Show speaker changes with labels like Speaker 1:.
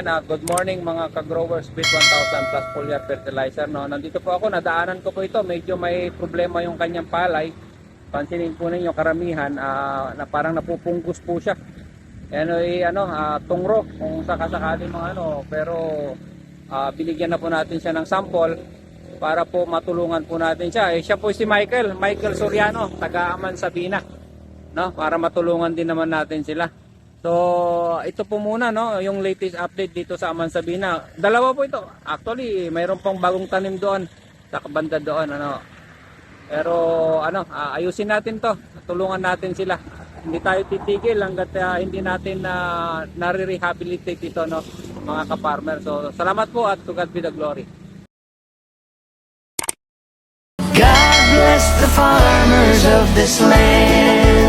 Speaker 1: Ayan, good morning mga ka-growers with 1000 plus foliar fertilizer. No? Nandito po ako, nadaanan ko po ito. Medyo may problema yung kanyang palay. Pansinin po ninyo karamihan na parang napupungkus po siya. Tungro kung sakasakali mga pero binigyan na po natin siya ng sample para po matulungan po natin siya. Siya po si Michael Soriano, taga Aman Sabina, no? Para matulungan din naman natin sila. So, ito po muna yung latest update dito sa Aman Sabina. Dalawa po ito. Actually, mayroon pang bagong tanim doon sa banda doon Pero ayusin natin 'to. Tulungan natin sila. Hindi tayo titigil hangga't hindi natin na-rehabilitate ito mga ka-farmer. So, salamat po at to God be the glory.
Speaker 2: God bless the farmers of this land.